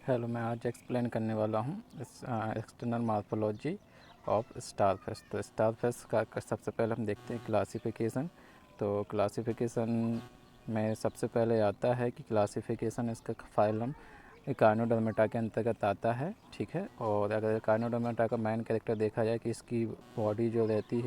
Hello, मैं आज explain करने वाला हूँ एक्सटर्नल मॉर्फोलॉजी ऑफ स्टारफिश। तो स्टारफिश का सबसे पहले हम देखते हैं क्लासिफिकेशन। तो क्लासिफिकेशन में सबसे पहले आता है कि क्लासिफिकेशन इसका फाइलम इकानोडर्मेटा के अंतर्गत आता है, ठीक है। और अगर इकानोडर्मेटा का मेन कैरेक्टर देखा जाए कि इसकी बॉडी जो रहती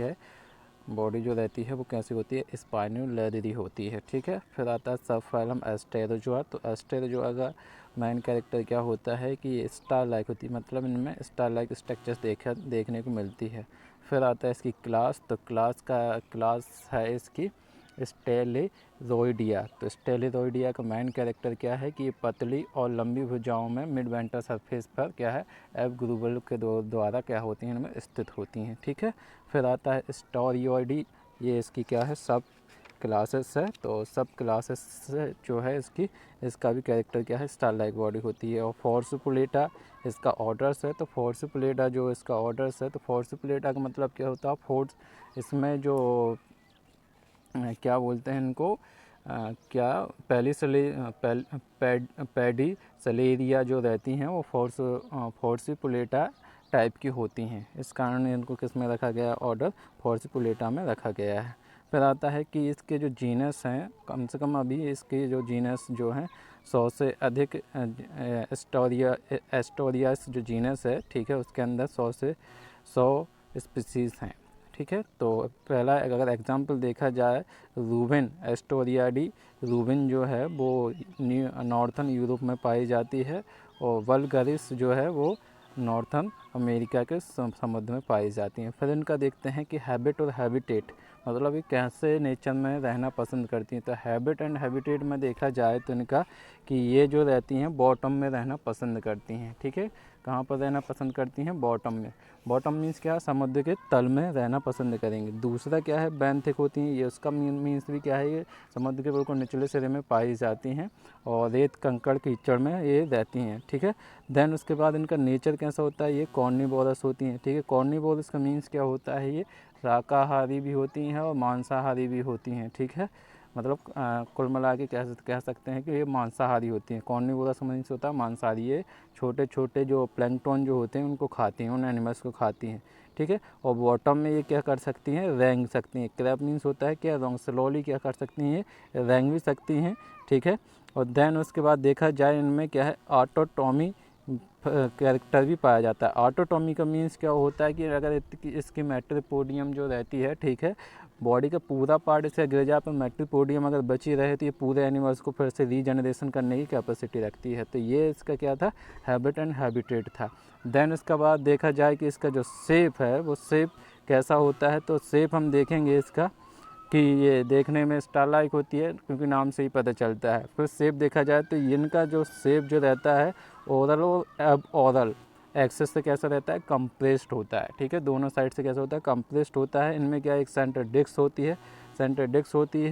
है वो कैसी होती है, स्पाइनुलेटरी होती है, ठीक है। फिर आता है सब फाइलम एस्टेरोजोआ। तो एस्टेरोजोआ का मेन कैरेक्टर क्या होता है कि ये स्टार लाइक होती है, मतलब इनमें स्टार लाइक स्ट्रक्चर्स देखने को मिलती है। फिर आता है इसकी क्लास। तो क्लास है इसकी स्टेलिरोइडिया। तो स्टेलिरोइडिया का मेन कैरेक्टर क्या है कि ये पतली और लंबी भुजाओं में मिड वेंट्रल सरफेस पर क्या है एब ग्रूवल के द्वारा क्या होती हैं, इनमें स्थित होती हैं, ठीक है। फिर आता है स्टोरियोइडी। ये इसकी क्या है, सब क्लासेस है। तो सब क्लासेस जो है इसका भी कैरेक्टर क्या है, स्टार लाइक बॉडी होती है। और फोर्सिपुलेटा इसका ऑर्डर्स है। तो फोर्सिपुलेटा जो इसका ऑर्डर्स है, तो फोर्सिपुलेटा का मतलब क्या होता है, फोर्स इसमें जो क्या बोलते हैं इनको, क्या पैडी सलेरिया जो रहती हैं वो फोर्सिपुलेटा टाइप की होती हैं। इस कारण इनको किस में रखा गया, ऑर्डर फोर्सिपुलेटा में रखा गया है। फिर आता है कि इसके जो जीनस हैं, कम से कम अभी इसके जो जीनस जो हैं 100 से अधिक एस्टोरियास जो जीनस है, ठीक है, उसके अंदर 100 से 100 स्पीसीज़ हैं, ठीक है। तो पहला अगर एग्जांपल देखा जाए, रूबिन एस्टोरियाडी। रूबिन जो है वो नॉर्थन यूरोप में पाई जाती है, और वल्गरिस जो है वो नॉर्थन अमेरिका के समुद्र में पाई जाती हैं। फिर इनका देखते हैं कि हैबिट और हैबिटेट, मतलब ये कैसे नेचर में रहना पसंद करती हैं। तो हैबिट एंड हैबिटेट में देखा जाए तो इनका कि ये जो रहती हैं बॉटम में रहना पसंद करती हैं, ठीक है। कहाँ पर रहना पसंद करती हैं, बॉटम में। बॉटम मीन्स क्या, समुद्र के तल में रहना पसंद करेंगे। दूसरा क्या है, बेंथिक होती हैं, ये उसका मीन्स भी क्या है, ये समुद्र के बिल्कुल निचले सिरे में पाई जाती हैं और रेत कंकड़ कीचड़ में ये रहती हैं, ठीक है। देन उसके बाद इनका नेचर कैसा होता है, ये कॉर्निवोरस होती हैं, ठीक है। कॉर्निवोरस का मीन्स क्या होता है, ये शाकाहारी भी होती हैं और मांसाहारी भी होती हैं, ठीक है। मतलब कुल मिला के कह सकते हैं कि ये मांसाहारी होती हैं। कॉर्निवोरस मीन्स होता है मांसाहारी, ये छोटे छोटे जो प्लैंकटन जो होते हैं उनको खाती हैं, उन एनिमल्स को खाती हैं, ठीक है। और बॉटम में ये क्या कर सकती हैं, रेंग सकती हैं। क्रैब मीन्स होता है क्या, रॉन्ग स्लोली क्या कर सकती हैं, ये रेंग भी सकती हैं, ठीक है। और देन उसके बाद देखा जाए इनमें क्या है, ऑटोटॉमी कैरेक्टर भी पाया जाता है। ऑटोटॉमी का मीन्स क्या होता है कि अगर इसकी मेट्रिपोडियम जो रहती है, ठीक है, बॉडी का पूरा पार्ट इससे गिर जाए पर मेट्रिपोडियम अगर बची रहे तो ये पूरे एनिमल्स को फिर से रीजनरेशन करने की कैपेसिटी रखती है। तो ये इसका क्या था, हैबिट एंड हैबिटेट था। देन उसके बाद देखा जाए कि इसका जो शेप है वो शेप कैसा होता है। तो शेप हम देखेंगे इसका कि ये देखने में स्टार लाइक होती है, क्योंकि नाम से ही पता चलता है। फिर शेप देखा जाए तो इनका जो शेप जो रहता है, ओरल और अब ओरल एक्सेस से कैसा रहता है, कंप्रेस्ड होता है, ठीक है। दोनों साइड से कैसा होता है, कंप्रेस्ड होता है। इनमें क्या एक सेंटर डिस्क होती है,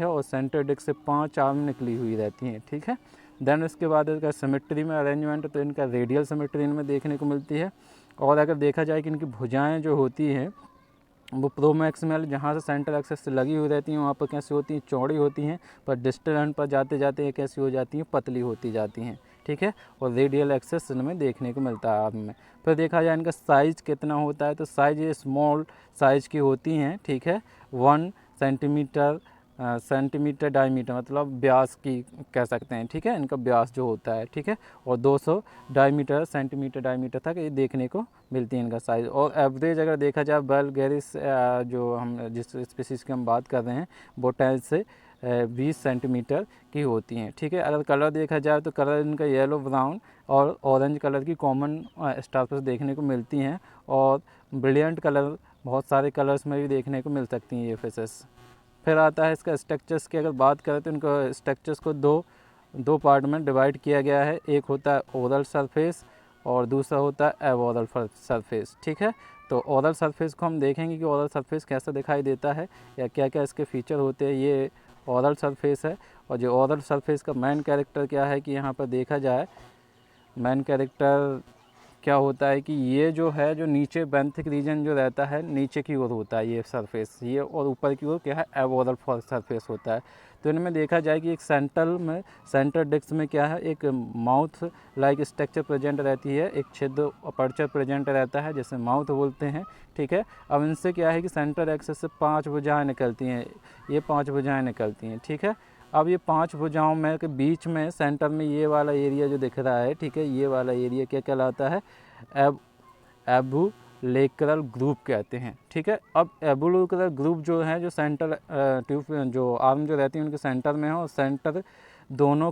और सेंटर डिस्क से 5 आर्म निकली हुई रहती हैं, ठीक है। देन उसके बाद इसका सिमेट्री में अरेंजमेंट, तो इनका रेडियल सिमेट्री इनमें देखने को मिलती है। और अगर देखा जाए कि इनकी भुजाएँ जो होती हैं वो प्रोमैक्सिमल जहाँ से सेंटर एक्सेस से लगी हुई रहती हैं वहाँ पर कैसी होती हैं, चौड़ी होती हैं, पर डिस्टल एंड पर जाते जाते ये कैसी हो जाती हैं, पतली होती जाती हैं, ठीक है। और रेडियल एक्सेस इनमें देखने को मिलता है आर्म में। फिर देखा जाए इनका साइज़ कितना होता है, तो साइज़ ये स्मॉल साइज़ की होती हैं, ठीक है। 1 सेंटीमीटर डायमीटर, मतलब व्यास की कह सकते हैं, ठीक है, इनका व्यास जो होता है, ठीक है। और 200 सेंटीमीटर डायमीटर तक ये देखने को मिलती है इनका साइज़। और एवरेज अगर देखा जाए वल्गैरिस जो हम जिस स्पीसीज़ की हम बात कर रहे हैं, वो 10 से 20 सेंटीमीटर की होती हैं, ठीक है। अगर कलर देखा जाए तो कलर इनका येलो, ब्राउन और ऑरेंज कलर की कॉमन स्टारफिश देखने को मिलती हैं। और ब्रिलियंट कलर बहुत सारे कलर्स में भी देखने को मिल सकती हैं ये फिशेस। फिर आता है इसका स्ट्रक्चर्स की अगर बात करें तो इनको स्ट्रक्चर्स को दो पार्ट में डिवाइड किया गया है। एक होता है ओरल सरफेस और दूसरा होता है एबोरल सरफेस, ठीक है। तो ओरल सरफेस को हम देखेंगे कि ओरल सरफेस कैसा दिखाई देता है या क्या क्या इसके फीचर होते हैं। ये ओरल सरफेस है। और जो ओरल सरफेस का मेन कैरेक्टर क्या है कि यहाँ पर देखा जाए, मेन कैरेक्टर क्या होता है कि ये जो है जो नीचे बेंथिक रीजन जो रहता है नीचे की ओर होता है ये सरफेस, ये और ऊपर की ओर क्या है एब ओरल सरफेस होता है। तो इनमें देखा जाए कि एक सेंटर डिस्क में क्या है एक माउथ लाइक स्ट्रक्चर प्रेजेंट रहती है, एक छिद्र अपर्चर प्रेजेंट रहता है जिसे माउथ बोलते हैं, ठीक है। अब इनसे क्या है कि सेंटर एक्सेस से 5 भुजाएं निकलती हैं, ये 5 भुजाएं निकलती हैं, ठीक है। अब ये 5 भुजाओं में के बीच में सेंटर में ये वाला एरिया जो दिख रहा है, ठीक है, ये वाला एरिया क्या कहलाता है एबुलेक्रल ग्रुप कहते हैं, ठीक है। अब एबुलेक्रल ग्रुप जो है जो सेंटर ट्यूब जो आर्म जो रहती है उनके सेंटर में है, और सेंटर दोनों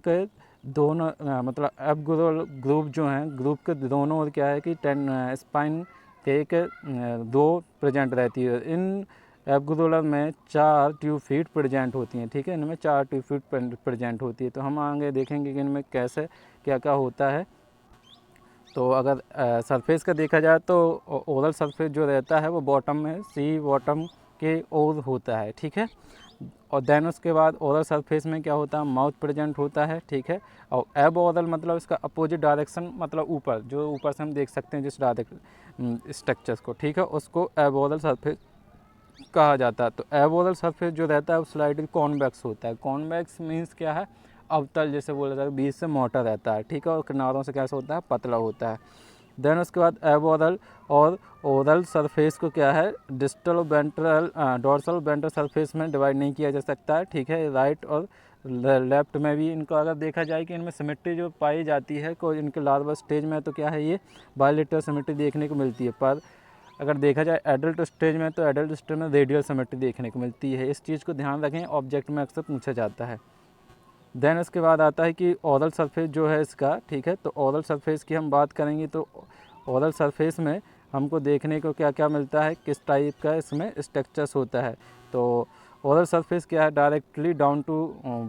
मतलब एबुलेक्रल ग्रुप जो हैं ग्रुप के दोनों ओर क्या है कि स्पाइन के एक 2 प्रेजेंट रहती है। इन एबुलेक्रल में 4 ट्यूब फीट प्रेजेंट होती हैं, ठीक है, इनमें 4 ट्यूब फीट प्रेजेंट होती है। तो हम आगे देखेंगे कि इनमें कैसे क्या क्या होता है। तो अगर सरफेस का देखा जाए तो ओरल सरफेस जो रहता है वो बॉटम में सी बॉटम के ओर होता है, ठीक है। और देन उसके बाद ओरल सरफेस में क्या होता है माउथ प्रेजेंट होता है, ठीक है। और एब ओरल मतलब इसका अपोजिट डायरेक्शन मतलब ऊपर जो ऊपर से हम देख सकते हैं जिस डायरेक्ट स्ट्रक्चर्स को, ठीक है, उसको एब ओरल सरफेस कहा जाता है। तो एब ओरल सरफेस जो रहता है वो स्लाइडली कॉन्वेक्स होता है। कॉन्वेक्स मीन्स क्या है अवतल जैसे बोला जाता है, बीच से मोटा रहता है, ठीक है, और किनारों से कैसा होता है पतला होता है। देन उसके बाद एब ओरल और ओरल सरफेस को क्या है डिस्टल और वेंट्रल डोर्सल वेंट्रल सरफेस में डिवाइड नहीं किया जा सकता है, ठीक है। राइट और लेफ्ट में भी इनको अगर देखा जाए कि इनमें सिमेट्री जो पाई जाती है कोई इनके लार्वा स्टेज में तो क्या है ये बायलेटरल सिमेट्री देखने को मिलती है, पर अगर देखा जाए एडल्ट स्टेज में तो एडल्ट स्टेज में रेडियल सिमेट्री देखने को मिलती है। इस चीज़ को ध्यान रखें, ऑब्जेक्ट में अक्सर पूछा जाता है। देन इसके बाद आता है कि ओरल सरफेस जो है इसका, ठीक है, तो ओरल सरफेस की हम बात करेंगे तो ओरल सरफेस में हमको देखने को क्या क्या मिलता है, किस टाइप का इसमें स्ट्रक्चर्स होता है। तो ओरल सरफेस क्या है डायरेक्टली डाउन टू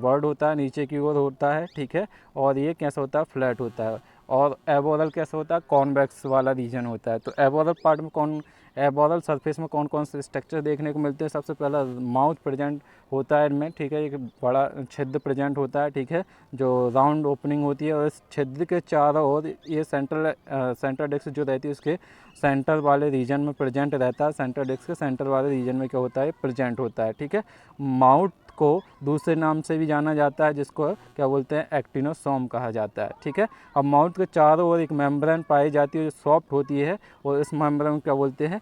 वर्ड होता है, नीचे की ओर होता है, ठीक है, और ये कैसा होता है फ्लैट होता है। और एब ओरल कैसा होता है कॉन्वेक्स वाला रीजन होता है। तो एब ओरल पार्ट में एब ओरल सरफेस में कौन कौन से स्ट्रक्चर देखने को मिलते हैं, सबसे पहला माउथ प्रेजेंट होता है इनमें, ठीक है, एक बड़ा छिद्र प्रेजेंट होता है, ठीक है, जो राउंड ओपनिंग होती है, और इस छिद्र के चारों ओर ये सेंट्रल डिस्क जो रहती है उसके सेंटर वाले रीजन में प्रेजेंट रहता है। सेंट्रल डिस्क के सेंटर वाले रीजन में क्या होता है प्रेजेंट होता है, ठीक है। माउथ को दूसरे नाम से भी जाना जाता है जिसको क्या बोलते हैं एक्टिनोसोम कहा जाता है, ठीक है। अब माउथ के चारों ओर एक मेम्ब्रेन पाई जाती है जो सॉफ्ट होती है, और इस मेम्ब्रेन को क्या बोलते हैं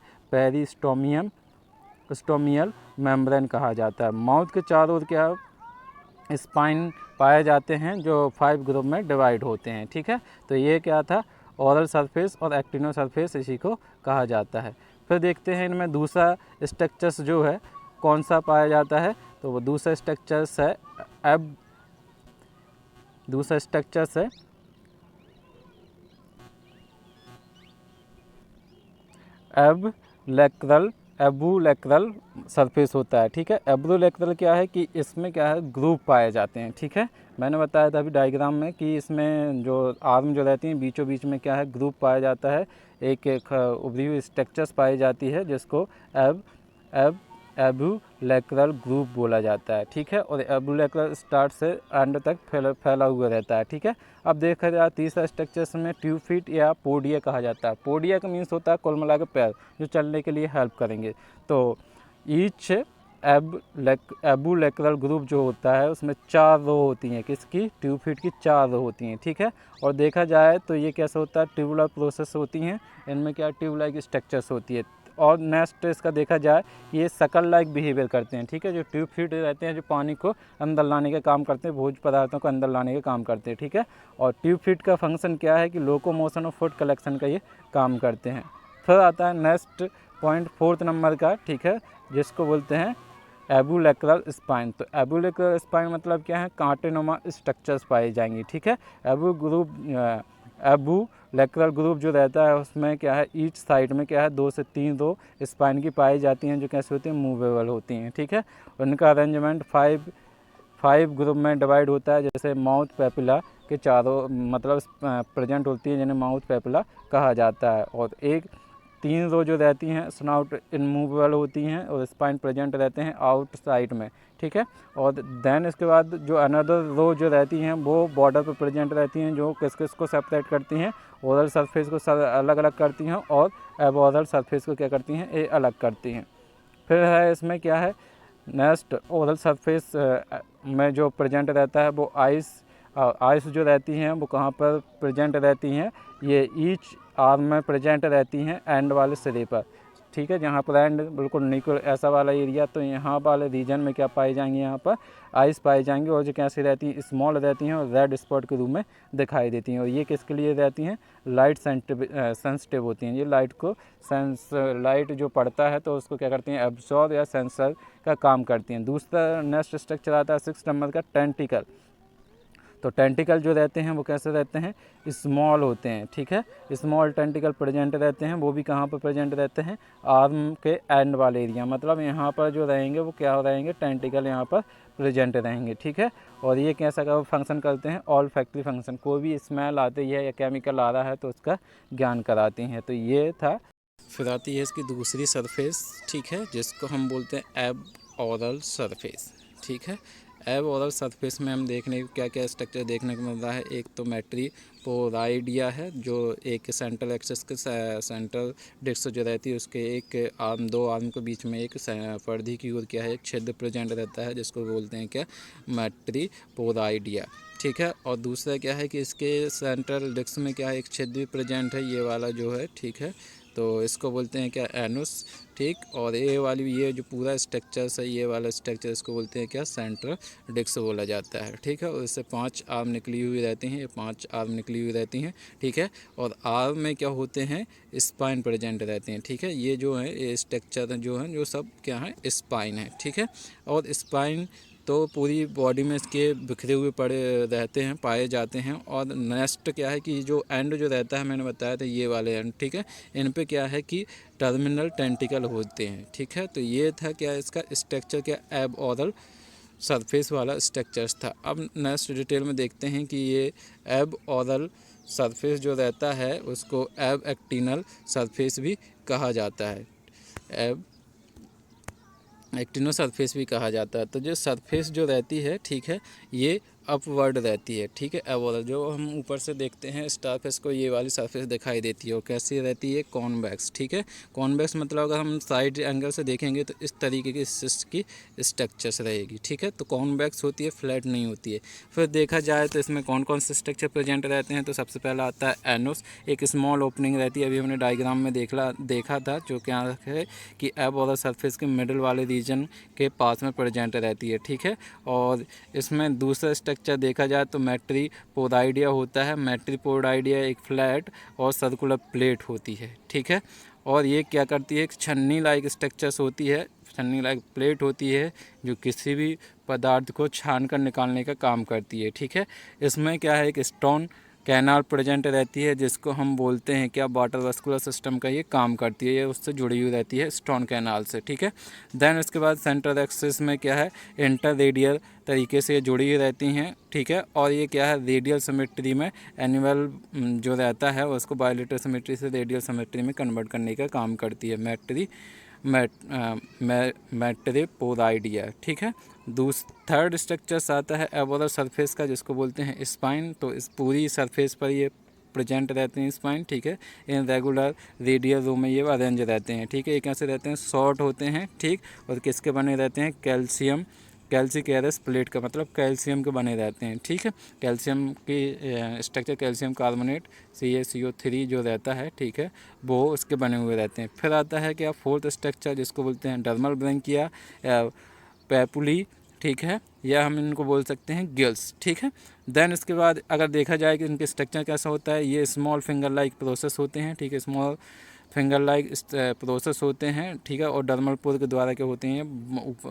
स्टोमियल मेम्ब्रेन कहा जाता है। माउथ के चारों ओर क्या स्पाइन पाए जाते हैं जो 5 ग्रुप में डिवाइड होते हैं, ठीक है। तो ये क्या था ओरल सरफेस और एक्टिनो सरफेस इसी को कहा जाता है। फिर देखते हैं इनमें दूसरा स्ट्रक्चर्स जो है कौन सा पाया जाता है, तो वो दूसरा स्ट्रक्चर्स है एबुलेक्रल सरफेस होता है, ठीक है। एबुलेक्रल क्या है कि इसमें क्या है ग्रुप पाए जाते हैं, ठीक है। मैंने बताया था अभी डायग्राम में कि इसमें जो आर्म जो रहती हैं बीचों बीच में क्या है ग्रुप पाया जाता है, एक उभरी हुई स्ट्रक्चर्स पाई जाती है जिसको एबुलेक्रल ग्रुप बोला जाता है, ठीक है। और एबुलेक्रल स्टार्ट से एंड तक फैला हुआ रहता है, ठीक है। अब देखा जाए तीसरा स्ट्रक्चर्स में ट्यूब फीट या पोडिया कहा जाता है। पोडिया का मीन्स होता है कुल मिला के पैर जो चलने के लिए हेल्प करेंगे। तो ईच एबुलेक्रल ग्रुप जो होता है उसमें 4 रो होती हैं, किसकी ट्यूब फीट की 4 रो होती हैं, ठीक है। और देखा जाए तो ये कैसे होता है ट्यूबुलर प्रोसेस होती हैं, इनमें क्या ट्यूब लाइक स्ट्रक्चर्स होती है। और नेक्स्ट इसका देखा जाए ये शकल लाइक बिहेवियर करते हैं, ठीक है। जो ट्यूब फीट रहते हैं जो पानी को अंदर लाने का काम करते हैं, भोज्य पदार्थों को अंदर लाने का काम करते हैं, ठीक है। और ट्यूब फीट का फंक्शन क्या है कि लोकोमोशन और फूड कलेक्शन का ये काम करते हैं। फिर आता है नेक्स्ट पॉइंट 4th नंबर का, ठीक है, जिसको बोलते हैं एबुलेक्रल स्पाइन। तो एबुलेक्रल स्पाइन मतलब क्या है कांटेनुमा स्ट्रक्चर्स पाए जाएंगे, ठीक है। एबुलेक्रल ग्रुप जो रहता है उसमें क्या है ईच साइड में क्या है 2 से 3 रो स्पाइन की पाई जाती हैं जो कैसे होती हैं मूवेबल होती हैं, ठीक है। उनका अरेंजमेंट 5 ग्रुप में डिवाइड होता है, जैसे माउथ पेपिला के चारों मतलब प्रेजेंट होती है जिन्हें माउथ पेपिला कहा जाता है। और एक 3 रो जो रहती हैं स्नाउट इनमूवेबल होती हैं और स्पाइन प्रेजेंट रहते हैं आउटसाइड में, ठीक है। और देन इसके बाद जो अनदर रो जो रहती हैं वो बॉर्डर पर प्रेजेंट रहती हैं, जो किस किस को सेपरेट करती हैं, ओरल सरफेस को अलग अलग करती हैं और अब ओरल सरफेस को क्या करती हैं, ये अलग करती हैं। फिर है इसमें क्या है, नेक्स्ट ओरल सरफेस में जो प्रेजेंट रहता है वो आइस जो रहती हैं वो कहाँ पर प्रेजेंट रहती हैं, ये ईच आर्म में प्रेजेंट रहती हैं एंड वाले सिरे पर, ठीक है। जहाँ पर एंड बिल्कुल निकल ऐसा वाला एरिया, तो यहाँ वाले रीजन में क्या पाई जाएंगी, यहाँ पर आइस पाई जाएंगी और जो कैसी रहती हैं, स्मॉल रहती हैं और रेड स्पॉट के रूप में दिखाई देती हैं। और ये किसके लिए रहती हैं, लाइट सेंसिटिव होती हैं, ये लाइट जो पड़ता है तो उसको क्या करती हैं, एब्जॉर्ब या सेंसर का काम करती हैं। दूसरा नेक्स्ट स्ट्रक्चर आता है 6 नंबर का, टेंटिकल। तो टेंटिकल जो रहते हैं वो कैसे रहते हैं, स्मॉल होते हैं, ठीक है। स्मॉल टेंटिकल प्रेजेंट रहते हैं, वो भी कहाँ पर प्रेजेंट रहते हैं, आर्म के एंड वाले एरिया, मतलब यहाँ पर जो रहेंगे वो क्या रहेंगे, टेंटिकल यहाँ पर प्रेजेंट रहेंगे, ठीक है। और ये कैसा का फंक्शन करते हैं, ऑल फैक्ट्री फंक्शन, कोई भी स्मेल आती है या केमिकल आ रहा है तो उसका ज्ञान कराती हैं। तो ये था। फिर आती है इसकी दूसरी सरफेस, ठीक है, जिसको हम बोलते हैं एब ओरल सरफेस, ठीक है। एब ओरल सरफेस में हम देखने को क्या क्या स्ट्रक्चर देखने को मिल रहा है। एक तो मैट्रिपोराइडिया है, जो एक सेंट्रल एक्सिस के सेंट्रल डिस्क जो रहती है उसके एक आर्म, 2 आर्म के बीच में एक परिधि की ओर क्या है, एक छिद्र प्रेजेंट रहता है, जिसको बोलते हैं क्या, मैट्रिपोराइडिया, ठीक है। और दूसरा क्या है कि इसके सेंट्रल डिस्क में क्या है, एक छिद्र भी प्रेजेंट है, ये वाला जो है, ठीक है। तो इसको बोलते हैं क्या, एनुस, ठीक। और ये जो पूरा स्ट्रक्चर है, ये वाला स्ट्रक्चर इसको बोलते हैं क्या, सेंट्रल डिस्क बोला जाता है, ठीक है। और इससे 5 आर्म निकली हुई रहती हैं, ये 5 आर्म निकली हुई रहती हैं, ठीक है। और आर्म में क्या होते हैं, स्पाइन प्रेजेंट रहते हैं, ठीक है। ये जो है, ये स्ट्रक्चर जो है, जो सब क्या है, स्पाइन है, ठीक है। और स्पाइन तो पूरी बॉडी में इसके बिखरे हुए पड़े रहते हैं, पाए जाते हैं। और नेक्स्ट क्या है कि जो एंड जो रहता है, मैंने बताया था ये वाले एंड, ठीक है, इन पे क्या है कि टर्मिनल टेंटिकल होते हैं, ठीक है। तो ये था क्या, इसका स्ट्रक्चर क्या, एब ओरल सरफेस वाला स्ट्रक्चर्स था। अब नेक्स्ट डिटेल में देखते हैं कि ये एब ओरल सरफेस जो रहता है उसको एब एक्टिनल सरफेस भी कहा जाता है, एब एक्टिनो सरफेस भी कहा जाता है। तो जो सरफेस जो रहती है, ठीक है, ये अपवर्ड रहती है, ठीक है। अब जो हम ऊपर से देखते हैं सरफेस को, ये वाली सरफेस दिखाई देती है और कैसी रहती है, कॉन्वेक्स, ठीक है। कॉन्वेक्स मतलब अगर हम साइड एंगल से देखेंगे तो इस तरीके की सिस्ट की स्ट्रक्चर्स रहेगी, ठीक है। तो कॉन्वेक्स होती है, फ्लैट नहीं होती है। फिर देखा जाए तो इसमें कौन कौन से स्ट्रक्चर प्रेजेंट रहते हैं, तो सबसे पहला आता है एनोस, एक स्मॉल ओपनिंग रहती है, अभी हमने डायग्राम में देखा था, जो क्या है कि अब और सरफेस के मिडल वाले रीजन के पास में प्रेजेंट रहती है, ठीक है। और इसमें दूसरा स्ट्रक्चर देखा जाए तो मैट्रिपोराइडिया होता है। मैट्रिपोराइडिया एक फ्लैट और सर्कुलर प्लेट होती है, ठीक है। और ये क्या करती है, एक छन्नी लाइक स्ट्रक्चर्स होती है, छन्नी लाइक प्लेट होती है, जो किसी भी पदार्थ को छान कर निकालने का काम करती है, ठीक है। इसमें क्या है, एक स्टोन कैनाल प्रेजेंट रहती है, जिसको हम बोलते हैं क्या, वाटर वस्कुलर सिस्टम का ये काम करती है, ये उससे जुड़ी हुई रहती है स्टोन कैनाल से, ठीक है। देन उसके बाद सेंट्रल एक्सिस में क्या है, इंटर रेडियल तरीके से जुड़ी हुई रहती हैं, ठीक है। और ये क्या है, रेडियल सिमेट्री में एनुअल जो रहता है उसको बायलेटरल सिमेट्री से रेडियल सिमेट्री में कन्वर्ट करने का काम करती है मैट्रिपोराइडिया, ठीक है। थर्ड स्ट्रक्चर्स आता है एबोरल सरफेस का, जिसको बोलते हैं स्पाइन। तो इस पूरी सरफेस पर ये प्रेजेंट रहते हैं स्पाइन, ठीक है। इन रेगुलर रेडियल रो में ये अरेंज रहते हैं, ठीक है। ये कैसे रहते हैं, शॉर्ट होते हैं, ठीक। और किसके बने रहते हैं, कैल्सिकेरस प्लेट का मतलब कैल्शियम के बने रहते हैं, ठीक है। कैल्शियम की स्ट्रक्चर कैल्शियम कार्बोनेट CaCO3 जो रहता है, ठीक है, वो उसके बने हुए रहते हैं। फिर आता है क्या, फोर्थ स्ट्रक्चर, जिसको बोलते हैं डर्मल ब्रैंकिया, पैपुली, ठीक है, या हम इनको बोल सकते हैं गिल्स, ठीक है। देन इसके बाद अगर देखा जाए कि इनके स्ट्रक्चर कैसा होता है, ये स्मॉल फिंगर लाइक प्रोसेस होते हैं, ठीक है, स्मॉल फिंगर लाइक प्रोसेस होते हैं, ठीक है। और डर्मल पोर के द्वारा क्या होते हैं,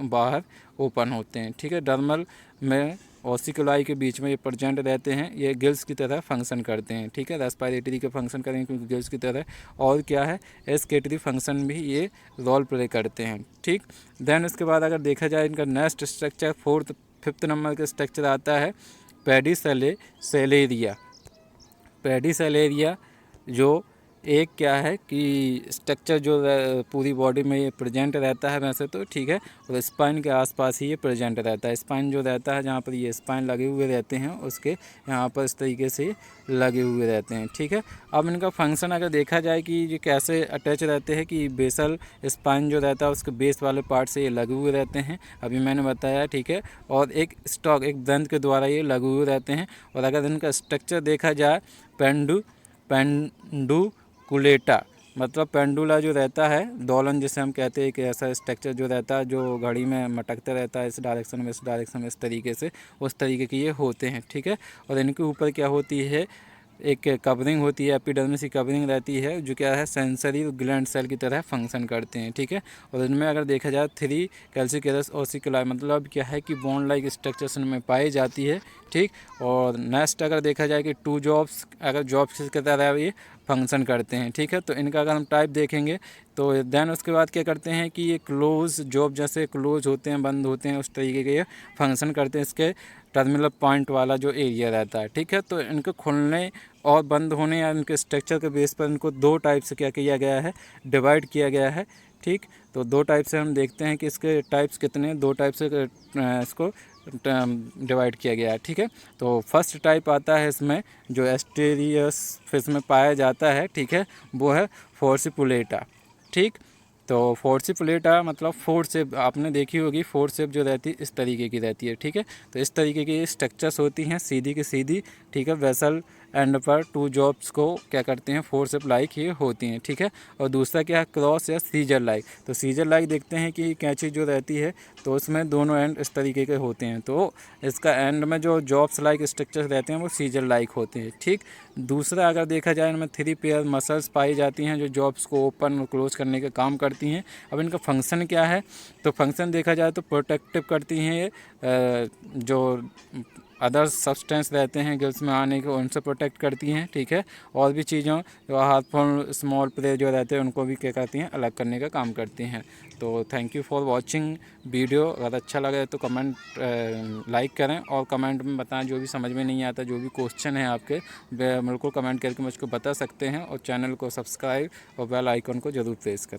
बाहर ओपन होते हैं, ठीक है। डर्मल में ऑसिकुलाई के बीच में ये प्रेजेंट रहते हैं, ये गिल्स की तरह फंक्शन करते हैं, ठीक है। रेस्पिरेटरी के फंक्शन करेंगे क्योंकि गिल्स की तरह, और क्या है, एस्केटरी फंक्शन भी ये रोल प्ले करते हैं, ठीक। देन उसके बाद अगर देखा जाए इनका नेक्स्ट स्ट्रक्चर, फिफ्थ नंबर का स्ट्रक्चर आता है पेडिसेलेरिया। पेडिसेलेरिया जो एक क्या है कि स्ट्रक्चर जो पूरी बॉडी में ये प्रेजेंट रहता है वैसे तो, ठीक है, और स्पाइन के आसपास ही ये प्रेजेंट रहता है। स्पाइन जो रहता है जहाँ पर ये स्पाइन लगे हुए रहते हैं उसके यहाँ पर इस तरीके से लगे हुए रहते हैं, ठीक है। अब इनका फंक्शन अगर देखा जाए कि ये कैसे अटैच रहते हैं कि बेसल स्पाइन जो रहता है उसके बेस वाले पार्ट से ये लगे हुए रहते हैं, अभी मैंने बताया, ठीक है। और एक स्टॉक, एक दंत के द्वारा ये लगे हुए रहते हैं। और अगर इनका स्ट्रक्चर देखा जाए पेंडुकुलेटा, मतलब पेंडुला जो रहता है, दोलन जिसे हम कहते हैं, कि ऐसा स्ट्रक्चर जो रहता है जो घड़ी में मटकता रहता है इस डायरेक्शन में, इस डायरेक्शन में, इस तरीके से, उस तरीके के ये होते हैं, ठीक है। और इनके ऊपर क्या होती है, एक कवरिंग होती है, एपिडर्मिस की कवरिंग रहती है, जो क्या है सेंसरी ग्लैंड सेल की तरह फंक्शन करते हैं, ठीक है। और इनमें अगर देखा जाए 3 कैल्सिकलस ओसिकुलाई, मतलब क्या है कि बोन लाइक स्ट्रक्चर्स में पाई जाती है, ठीक। और नेक्स्ट अगर देखा जाए कि 2 जॉब्स, अगर जॉब्स की तरह ये फंक्शन करते हैं, ठीक है। तो इनका अगर हम टाइप देखेंगे तो देन उसके बाद क्या करते हैं कि ये क्लोज जॉब, जैसे क्लोज होते हैं, बंद होते हैं, उस तरीके के ये फंक्शन करते हैं इसके टर्मिनल पॉइंट वाला जो एरिया रहता है, ठीक है। तो इनको खुलने और बंद होने या इनके स्ट्रक्चर के बेस पर इनको 2 टाइप से क्या किया गया है, डिवाइड किया गया है, ठीक। तो 2 टाइप से हम देखते हैं कि इसके टाइप्स कितने, 2 टाइप से इसको डिवाइड किया गया है, ठीक है। तो फर्स्ट टाइप आता है इसमें जो एस्टेरियस फिश में पाया जाता है, ठीक है, वो है फोर्सिपुलेटा, ठीक। तो फोर्सिपुलेटा मतलब फोर शेप, आपने देखी होगी, फोर शेप जो रहती है इस तरीके की रहती है, ठीक है। तो इस तरीके की स्ट्रक्चर्स होती हैं सीधी की सीधी, ठीक है। वेसल एंड पर 2 जॉब्स को क्या करते हैं, फोर शेप लाइक ये होती हैं, ठीक है। और दूसरा क्या है, क्रॉस या सीजर लाइक। तो सीजर लाइक देखते हैं कि कैंची जो रहती है तो उसमें दोनों एंड इस तरीके के होते हैं, तो इसका एंड में जो जॉब्स लाइक स्ट्रक्चर्स रहते हैं वो सीजर लाइक होते हैं, ठीक। दूसरा अगर देखा जाए इनमें 3 पेयर मसल्स पाई जाती हैं जो जॉब्स को ओपन और क्लोज करने का काम करती हैं। अब इनका फंक्शन क्या है, तो फंक्शन देखा जाए तो प्रोटेक्टिव करती हैं ये, जो अदर सब्सटेंस रहते हैं गिल्स में आने के, उनसे प्रोटेक्ट करती हैं, ठीक है। और भी चीज़ों जो हार्मफुल स्मॉल प्रे जो रहते हैं उनको भी क्या करती हैं, अलग करने का काम करती हैं। तो thank you for watching video. अगर अच्छा लगे तो कमेंट लाइक करें और कमेंट में बताएं जो भी समझ में नहीं आता, जो भी क्वेश्चन है आपके, बिल्कुल कमेंट करके मुझको बता सकते हैं। और चैनल को सब्सक्राइब और बेल आइकन को ज़रूर प्रेस करें।